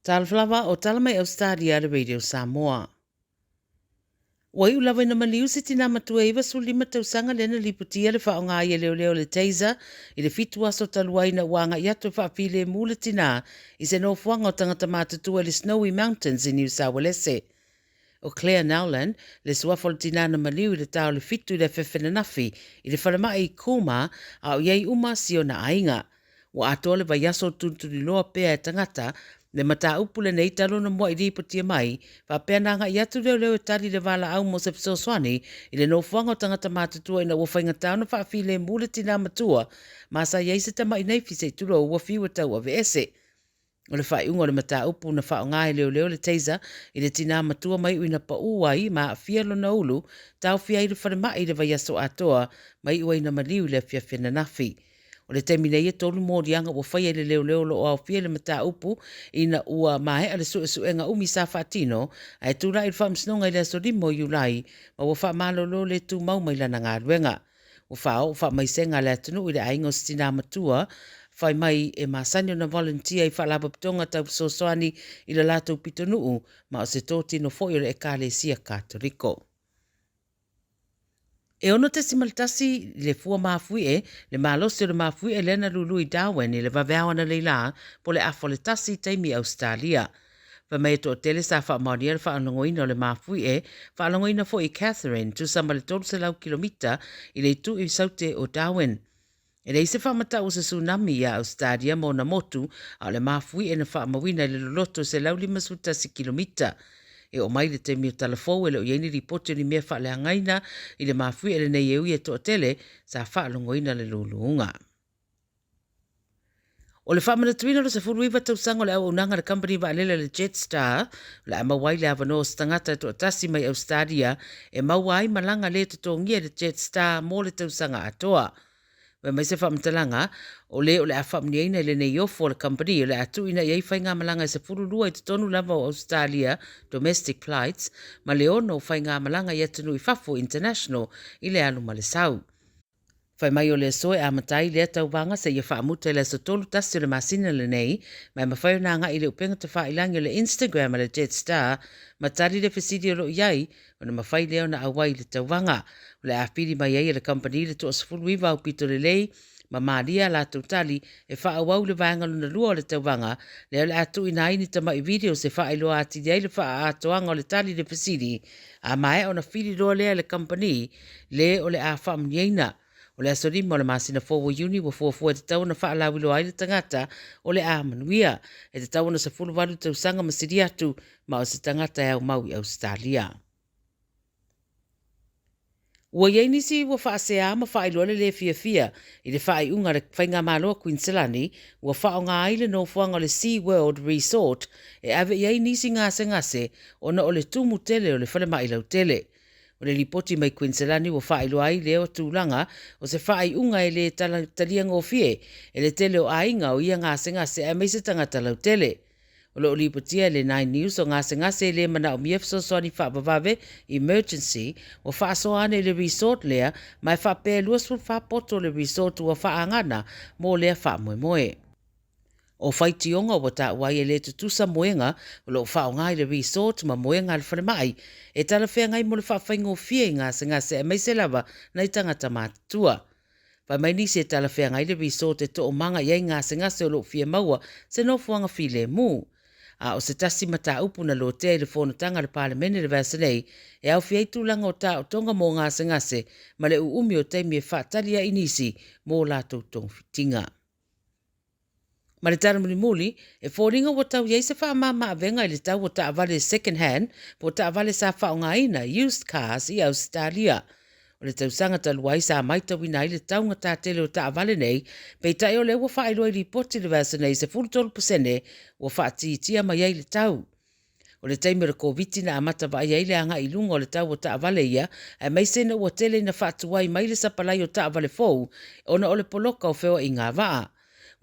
Tala Fou o tala mai Ausetalia le Radio Samoa. Wai ulawa ina maliu se tina matua iwa su lima tausanga lena liputia le whaonga ia leo le teiza i le fitu aso talua ina wanga iato whaafile mule tina i se no fuanga o tangata matatua le Snowy Mountains in New South Wales. O Claire Nowland, le suafol tina na maliu i le tau le fitu i le whewhena nafi i le whalamai i kuma a o iei uma si o na ainga. Wa ato le vai aso tuntuni loa pea e tangata le mata upule nei talo na mua i ripatia mai, pa pea nanga i atu leo e tali le wala au mo se psoswani i le nofuanga o tangata matatua ina uwhainga tau na whaafile mule tina matua, masa iei se tama i nei fise tulo ua fiwa tau ave ese. O le whaiunga le mata upu na whaonga leo le teiza i le tina matua mai uina pa uai ma a fialo na ulu, tau fia i le whanemai i le vai aso atoa mai ua ina maliu le fia whina nafi. O le temine ia tolu mōrianga ua whaia le leo lo au fia le mata upu ina ua mahe ale suenga umi sa whaatino a e tūra i le whaamsinonga i le aso limo iulai ma ua wha malolo le tū mau mai lana ngā ruenga. Ua wha mai senga le atunu i le aingo stina matua whai mai e masanyo na volunteer i whalapa pitonga tau sosoani i le lātou pitonuu ma o se tōtino fōi o le ekale sia Katoriko. E ono te simaltasi le fua mafui le malosi o le mafui lena lulu i Darwin i le vaveawa na leila po le afo le tasi taimi Ausetalia. Pa mai to tele sa wha maonia le whaanongoina o le mafui whaanongoina fo i Catherine tu sama le tolu se lau kilomita i le tu i saute o Darwin. E le se whamata o se tsunami a Ausetalia mo na motu a le mafui na whaamawina le loloto se lau 5 kilomita. E o mai le te mi o Tala Fou le o ieni ripoti o ni mea wha le hangaina i le mafui le nei eui e to tele sa wha longoina le luluunga. O le whamana tuina lo se furuiva tausango le au unanga le company wa alela le Jetstar le amawai le avano o stangata to atasi mai Ausetalia e mawai malanga le to tongia le Jetstar mo le tausanga atoa. Wa mai se whamtalanga, o le awhamniaina le nei ofo le company o le atu ina iei whainga malanga se fururua i te tonu lava o Australia domestic flights, ma le ono whainga malanga i atunu i Fafo International i le anu malesau. Whai mai o le soe a matai le atau wanga se ia whaamuta le so tolu tasi o le masina le nei, mai mawhai o nga i le upenga te whailangi o le Instagram a le Jetstar, matari le fesidi o lo iai, o na mawhai leo na awai le tauwanga, o le awhiri mai ai le company le to asfulu iwa au pito le lei, ma maalia la tautali e whaawau le vanga luna lua o le tauwanga, leo le atu ina ini tama i video se whaailoa ati diai le wha atoanga o le tali le fesidi, a mai o na whiri roa lea le company, le o le a whaamniaina, o le asorima o le masina fōwa uni wa fōfua te tau na whaalawilo ai le tangata o le āmanuia e te tau na sa fulu walu tausanga masiri atu ma o se tangata e au mau i Ausetalia. Ua iei nisi ua whaasea ma whaailoa le fia i le whaaiunga le whainga maloa Queenslandi ua whaonga aile no fuanga o le Sea World Resort e ave iei nisi ngase o na o le tumu tele o le whalemailau tele. O le ripoti mai Queenslandi ua whaailoa ai leo tūlanga o se whaaiunga e le talia ngofie e le tele o ainga o ia ngase e meise tangata lau tele. O lo lipotia le 9 News o ngase le mana o miefso soani whaapavave emergency o whaasoane le resort lea mai whaapea luasful whaapoto le resort ua whaangana mo lea whaamoemoe. O whaitionga o ta wai e le tutusa moenga o lo whaonga i le resort ma moenga le whanemai e tala whea ngai mo le whaafaingo fie ngase e meise lava na i tangata mātua. Whai mai nisi e tala whea ngai le resort e to o manga iei ngase o lo fie maua se no fuanga file mu. A o se tasi mata upu na lo te le whonotanga le parlemene le Vasilei e au fiei tūlanga o ta o tonga mō ngase ma le uumi o teimi e whaatalia inisi mō lātou tong fitinga. Ma le tara muli e whōringa o tau iei se whaamama a venga i le tau o ta avale second hand po ta avale sa whaonga ina used cars i Ausetalia. O le tausanga taluai sa maita wina i le taunga tātele o ta avale nei, pei tai o le ua whaeloi ripoti le vasa nei se 40% ua whaatitia mai ai le tau. O le taimera COVID na amata vai ai le anga i lunga o le tau o ta avale ia, e mai sena ua tele na whaatuai mai le sapalai o ta avale fou, ona o le poloka o whewa i ngā waa.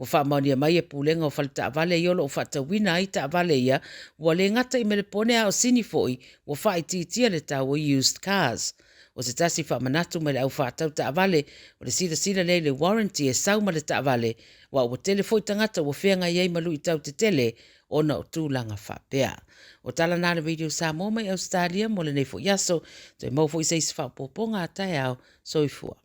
Ua whaamaunia mai e pūlenga o whale ta avale i olo o whaatawina ai ta avale ia, ua le ngata i mele pone a o sini foi, ua whaititia le tau o used cars. o se tasi whaamanatu mai le au whaatau taavale o le sila le warranty e sau ma le taavale wa ua telefoi tangata ua whianga iei malu i tau te tele o na o tūlanga whapea. O tala nā le radio Samoa mai Ausetalia mo le nei fo yaso, toi mau fo i seisi whaapoponga a tai au soifua.